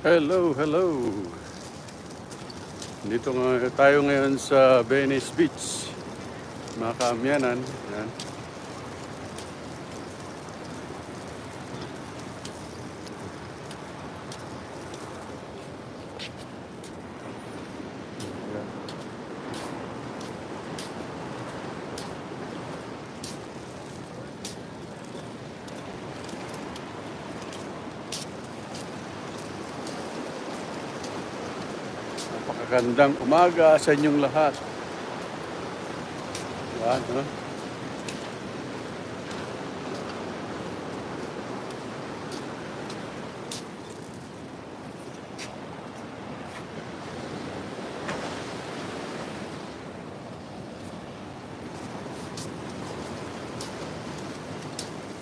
Hello, hello. Dito nga tayo ngayon sa Venice Beach. Mga kaamyanan. Yan. Napakagandang umaga sa inyong lahat. Yan, no?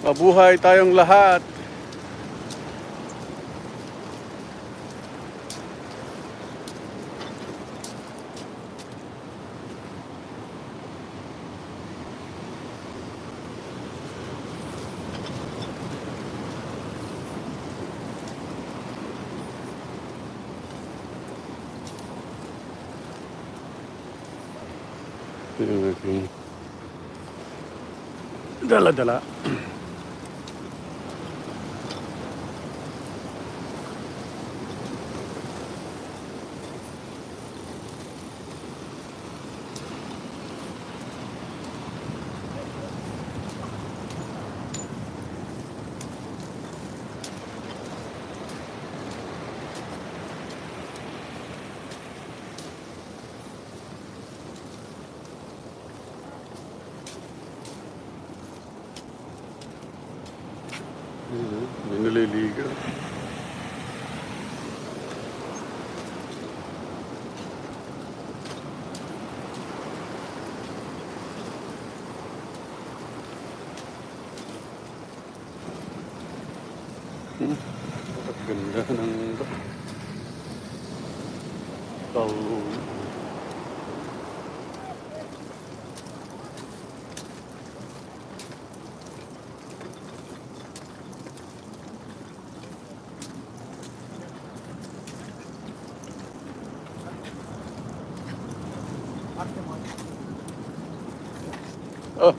Mabuhay tayong lahat. Ito yung aking dala-dala. May naliligaw. Ang ganda ng talong. Oh,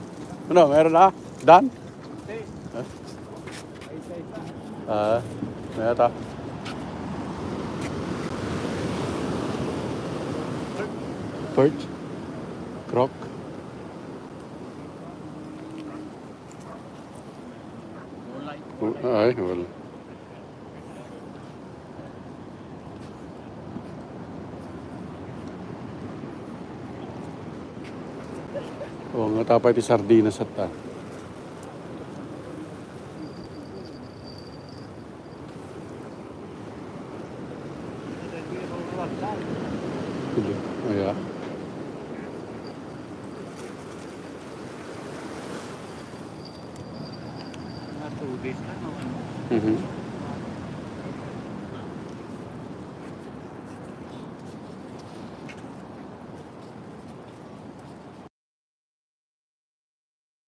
ano, meron na? Dan? May ata. Perch? Croc? Ay, wala. Oo nga, tapay ti sardinas at ta. Iya. Mga 2 days na, no? Mhm.